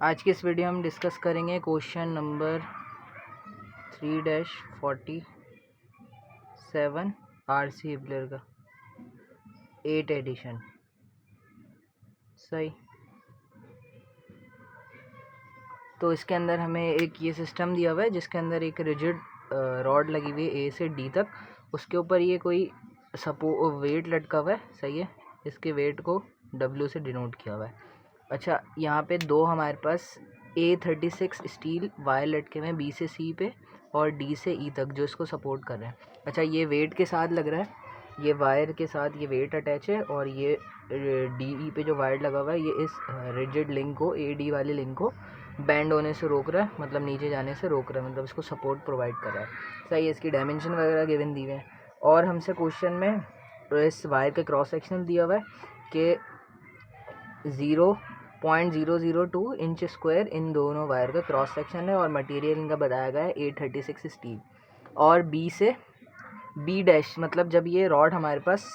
आज की इस वीडियो हम डिस्कस करेंगे क्वेश्चन नंबर 3-47 आरसी हिबलर का 8 एडिशन। सही। तो इसके अंदर हमें एक ये सिस्टम दिया हुआ है जिसके अंदर एक रिजिड रॉड लगी हुई है ए से डी तक। उसके ऊपर ये कोई वेट लटका हुआ है। सही है। इसके वेट को डब्ल्यू से डिनोट किया हुआ है। अच्छा, यहाँ पे दो हमारे पास A36 स्टील वायर लटके हुए हैं बी से सी पे और डी से ई तक जो इसको सपोर्ट कर रहे हैं। अच्छा, ये वेट के साथ लग रहा है, ये वायर के साथ ये वेट अटैच है और ये डी ई पे जो वायर लगा हुआ है ये इस रिजिड लिंक को ए डी वाले लिंक को बैंड होने से रोक रहा है, मतलब नीचे जाने से रोक रहा है, मतलब इसको सपोर्ट प्रोवाइड कर रहा है। सही है। इसकी डायमेंशन वगैरह गिवन दी हुए हैं और हमसे क्वेश्चन में इस वायर का क्रॉस सेक्शन दिया हुआ है कि 0.002 इंच स्क्वायर इन दोनों वायर का क्रॉस सेक्शन है और मटेरियल इनका बताया गया है 836 स्टील। और बी से बी डैश, मतलब जब ये रॉड हमारे पास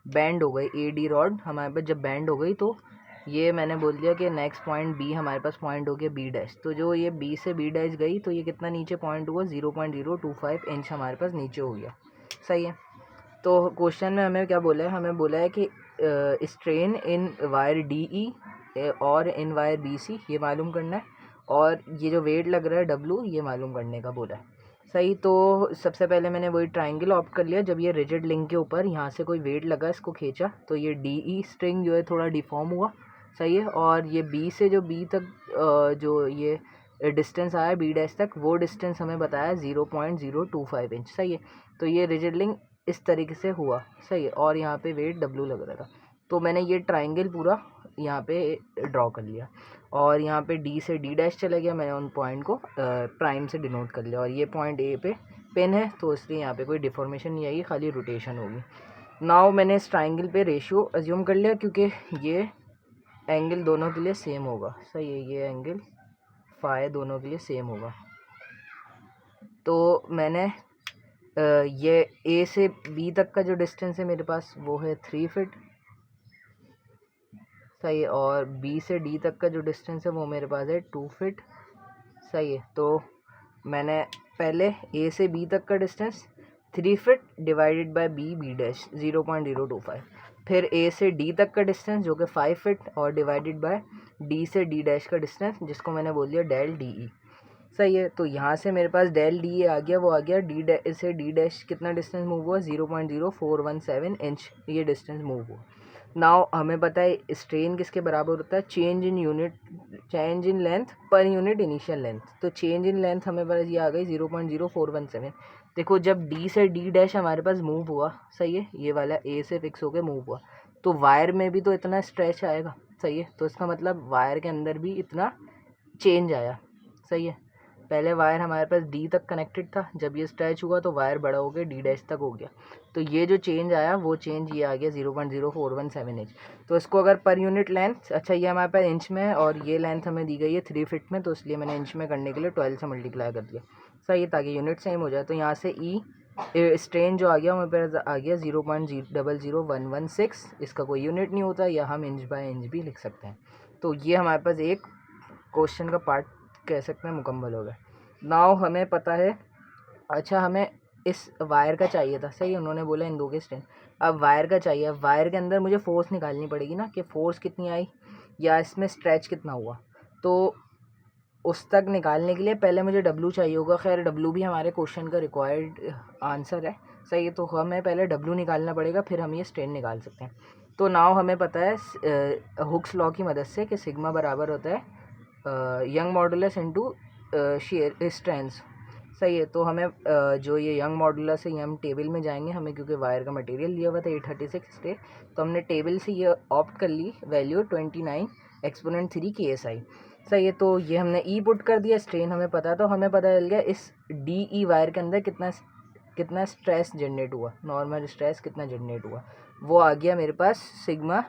बैंड हो गई, ए डी रॉड हमारे पास जब बैंड हो गई तो ये मैंने बोल दिया कि नेक्स्ट पॉइंट बी हमारे पास पॉइंट हो गया बी डैश। तो जो ये बी से बी डैश गई तो ये कितना नीचे पॉइंट हुआ, 0.025 इंच हमारे पास नीचे हो गया। सही है। तो क्वेश्चन में हमें क्या बोला है, हमें बोला है कि strain in wire D E और इन वायर बी सी ये मालूम करना है और ये जो वेट लग रहा है डब्लू ये मालूम करने का बोला है। सही। तो सबसे पहले मैंने वही ट्रायंगल ऑप्ट कर लिया। जब ये रिजिड लिंक के ऊपर यहाँ से कोई वेट लगा, इसको खींचा तो ये डी ई स्ट्रिंग जो है थोड़ा डिफॉर्म हुआ। सही है। और ये बी से जो बी तक जो ये डिस्टेंस आया बी डैश तक, वो डिस्टेंस हमें बताया 0.025 इंच। सही है। तो ये रिजिड लिंक इस तरीके से हुआ। सही है। और यहाँ पे वेट डब्लू लग रहा था। तो मैंने ये ट्रायंगल पूरा यहाँ पे ड्रॉ कर लिया और यहाँ पे डी से डी डैश चला गया। मैंने उन पॉइंट को प्राइम से डिनोट कर लिया और ये पॉइंट ए पे पेन है तो इसलिए यहाँ पे कोई डिफॉर्मेशन नहीं आएगी, खाली रोटेशन होगी। नाउ मैंने इस ट्रायंगल पे रेशियो अज्यूम कर लिया क्योंकि ये एंगल दोनों के लिए सेम होगा। सही है। ये एंगल फाई दोनों के लिए सेम होगा। तो मैंने ये ए से बी तक का जो डिस्टेंस है मेरे पास वो है 3 फीट। सही है। और बी से डी तक का जो डिस्टेंस है वो मेरे पास है 2 फीट। सही है। तो मैंने पहले ए से बी तक का distance 3 feet divided by B dash 0.025, फिर ए से डी तक का डिस्टेंस जो कि 5 फीट और डिवाइडेड बाय डी से डी डैश का डिस्टेंस जिसको मैंने बोल दिया डेल डी ई। सही है। तो यहाँ से मेरे पास डेल डी ए आ गया, वो आ गया डी डैश से डी डैश कितना डिस्टेंस मूव हुआ, 0.0417 इंच ये डिस्टेंस मूव हुआ। नाउ हमें पता है स्ट्रेन किसके बराबर होता है, change in length per unit initial length. तो चेंज इन लेंथ हमें पास ये आ गई 0.0417। देखो जब डी से डी डैश हमारे पास मूव हुआ, सही है, ये वाला ए से फिक्स होकर मूव हुआ तो वायर में भी तो इतना स्ट्रेच आएगा। सही है। तो इसका मतलब वायर के अंदर भी इतना चेंज आया। सही है। पहले वायर हमारे पास डी तक कनेक्टेड था, जब ये स्ट्रेच हुआ तो वायर बड़ा हो गया, डी डैश तक हो गया। तो ये जो चेंज आया वो चेंज ये आ गया 0.0417 इंच। तो इसको अगर पर यूनिट लेंथ, अच्छा ये हमारे पास इंच में है और ये लेंथ हमें दी गई है 3 फीट में, तो इसलिए मैंने इंच में करने के लिए 12 से मल्टीप्लाई कर दिया। सही है, ताकि यूनिट सेम हो जाए। तो यहाँ से ई स्ट्रेन जो आ गया वो मेरे पास आ गया 0.00116। इसका कोई यूनिट नहीं होता, या हम इंच बाय इंच भी लिख सकते हैं। तो ये हमारे पास एक क्वेश्चन का पार्ट कह सकते हैं मुकम्मल हो गया। नाउ हमें पता है, अच्छा हमें इस वायर का चाहिए था। सही, उन्होंने बोला इन दो के स्ट्रेन। अब वायर का चाहिए, अब वायर के अंदर मुझे फोर्स निकालनी पड़ेगी ना कि फोर्स कितनी आई या इसमें स्ट्रेच कितना हुआ। तो उस तक निकालने के लिए पहले मुझे डब्लू चाहिए होगा। खैर डब्लू भी हमारे क्वेश्चन का रिक्वायर्ड आंसर है। सही है। तो हमें पहले डब्लू निकालना पड़ेगा, फिर हम ये स्ट्रेन निकाल सकते हैं। तो नाउ हमें पता है हुक्स लॉ की मदद से कि सिग्मा बराबर होता है young modulus into shear strength. सही है। तो हमें जो ये यंग मॉडुलस है ये हम टेबल में जाएंगे, हमें क्योंकि वायर का मटेरियल लिया हुआ था 836 स्टे, तो हमने टेबल से ये ऑप्ट कर ली वैल्यू 29 एक्सपोनेंट 3 KSI। सही है। तो ये हमने ई पुट कर दिया, स्ट्रेन हमें पता, तो हमें पता चल गया इस डी ई वायर के अंदर कितना स्ट्रेस जनरेट हुआ, नॉर्मल स्ट्रेस कितना जनरेट हुआ, वो आ गया मेरे पास सिग्मा,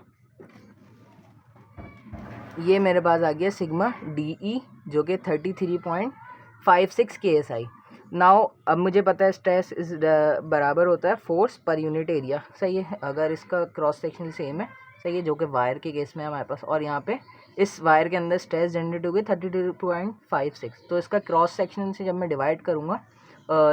ये मेरे पास आ गया सिग्मा डी ई जो कि 33.56 KSI। नाउ अब मुझे पता है स्ट्रेस इस बराबर होता है फोर्स पर यूनिट एरिया। सही है। अगर इसका क्रॉस सेक्शन सेम है, सही है, जो कि वायर के केस में हमारे पास, और यहाँ पे इस वायर के अंदर स्ट्रेस जनरेट होगी 32.56। तो इसका क्रॉस सेक्शन से जब मैं डिवाइड करूँगा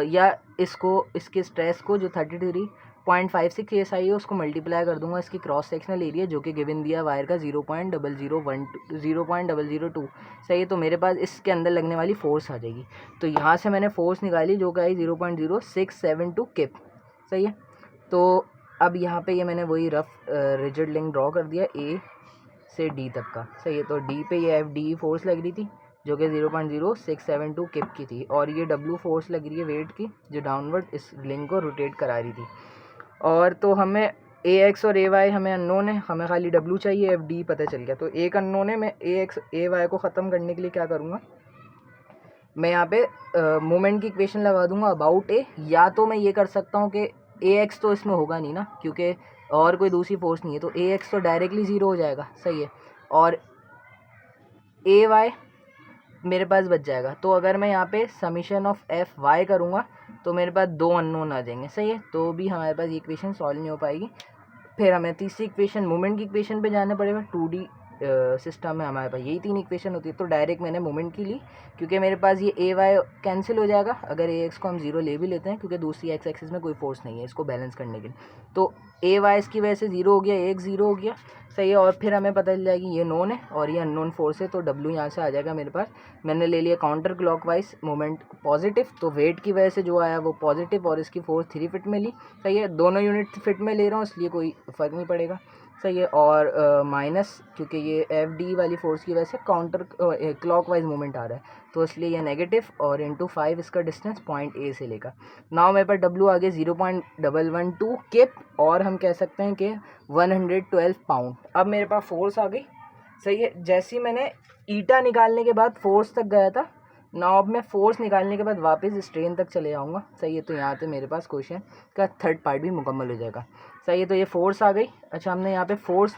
या इसके स्ट्रेस को जो 33.56 एसआई है उसको मल्टीप्लाई कर दूंगा इसकी क्रॉस सेक्शनल एरिया जो कि गिवन दिया वायर का 0.002। सही है, तो मेरे पास इसके अंदर लगने वाली फोर्स आ जाएगी। तो यहाँ से मैंने फोर्स निकाली जो कि आई 0.0672 किप। सही है, तो अब यहाँ पे ये मैंने वही रफ रिजिड लिंक ड्रॉ कर दिया ए से डी तक का। सही है, तो डी पे ये एफ डी फोर्स लग रही थी जो कि 0.0672 किप की थी, और ये डब्ल्यू फोर्स लग रही है वेट की जो डाउनवर्ड इस लिंक को रोटेट करा रही थी। और तो हमें ए एक्स और ए वाई हमें अननोन है, हमें खाली डब्ल्यू चाहिए, एफ डी पता चल गया। तो एक अननोन है, मैं ए एक्स ए वाई को ख़त्म करने के लिए क्या करूँगा, मैं यहाँ पे मोमेंट की इक्वेशन लगा दूंगा अबाउट ए। या तो मैं ये कर सकता हूँ कि ए एक्स तो इसमें होगा नहीं ना क्योंकि और कोई दूसरी फोर्स नहीं है, तो ए एक्स तो डायरेक्टली ज़ीरो हो जाएगा। सही है, और ए वाई मेरे पास बच जाएगा। तो अगर मैं यहाँ पे समीशन ऑफ एफ वाई करूँगा तो मेरे पास दो अननोन आ जाएंगे। सही है, तो भी हमारे पास ये इक्वेशन सॉल्व नहीं हो पाएगी। फिर हमें तीसरी इक्वेशन मोमेंट की इक्वेशन पे जाना पड़ेगा। 2D सिस्टम में हमारे पास यही तीन इक्वेशन होती है, तो डायरेक्ट मैंने मोमेंट की ली क्योंकि मेरे पास ये ए वाई कैंसिल हो जाएगा अगर ए एक्स को हम जीरो ले भी लेते हैं क्योंकि दूसरी एक्स एक्सिस में कोई फोर्स नहीं है इसको बैलेंस करने के लिए। तो ए वाई की वजह से ज़ीरो हो गया, एक ज़ीरो हो गया। सही है, और फिर हमें पता चल जाएगी ये नोन है और ये अननोन फोर्स है, तो डब्ल्यू यहाँ से आ जाएगा मेरे पास। मैंने ले लिया काउंटर क्लॉकवाइज मोमेंट पॉजिटिव, तो वेट की वजह से जो आया वो पॉजिटिव और इसकी फोर्स 3 फिट में ली। सही है, दोनों यूनिट फिट में ले रहा हूँ इसलिए कोई फ़र्क नहीं पड़ेगा। सही है, और माइनस क्योंकि ये एफ डी वाली फोर्स की वजह से काउंटर क्लॉकवाइज मूवमेंट आ रहा है तो इसलिए ये नेगेटिव, और इंटू 5 इसका डिस्टेंस पॉइंट ए से लेकर। नाउ मेरे पास डब्ल्यू आ गया 0.112 किप, और हम कह सकते हैं कि 112 पाउंड। अब मेरे पास फोर्स आ गई। सही है, जैसे ही मैंने ईटा निकालने के बाद फोर्स तक गया था, नाउ अब मैं फोर्स निकालने के बाद वापस स्ट्रेन तक चले जाऊँगा। सही है, तो यहाँ पे मेरे पास क्वेश्चन का थर्ड पार्ट भी मुकम्मल हो जाएगा। सही है, तो ये फोर्स आ गई। अच्छा, हमने यहाँ पे फोर्स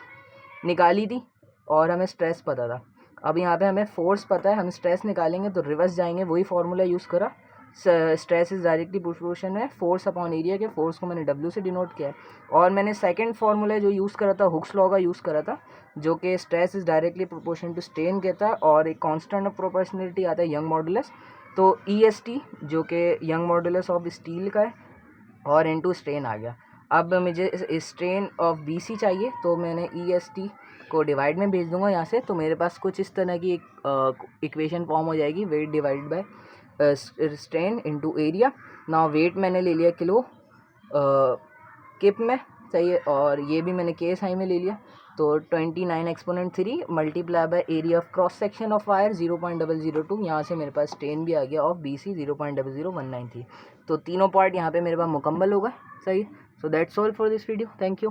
निकाली थी और हमें स्ट्रेस पता था। अब यहाँ पे हमें फोर्स पता है, हम स्ट्रेस निकालेंगे तो रिवर्स जाएंगे, वही फार्मूला यूज़ करा। स्ट्रेस इज डायरेक्टली प्रोपोर्शन है फोर्स अपॉन एरिया के। फोर्स को मैंने डब्ल्यू से डिनोट किया है, और मैंने सेकंड फार्मूला जो यूज़ करा था हुक्स लॉ का यूज़ करा था जो कि stress is directly proportion to strain कहता है, और एक कांस्टेंट ऑफ प्रोपोर्शनलिटी आता है यंग मॉडुलस, तो EST जो कि यंग मॉडुलस ऑफ स्टील का है, और इनटू स्ट्रेन आ गया। अब मुझे स्ट्रेन ऑफ BC चाहिए, तो मैंने EST को डिवाइड में भेज दूंगा यहाँ से, तो मेरे पास कुछ इस तरह की एक इक्वेशन फॉर्म हो जाएगी, weight divide by strain into area. ना वेट मैंने ले लिया किलो किप में। सही है, और ये भी मैंने KSI में ले लिया, तो 29 exponent 3 multiply by area of cross section of wire 0.002। यहाँ से मेरे पास स्ट्रेन भी आ गया ऑफ BC 0.00193। तो तीनों पार्ट यहाँ पे मेरे पास मुकम्मल होगा। सही है, so that's all for this video, thank you.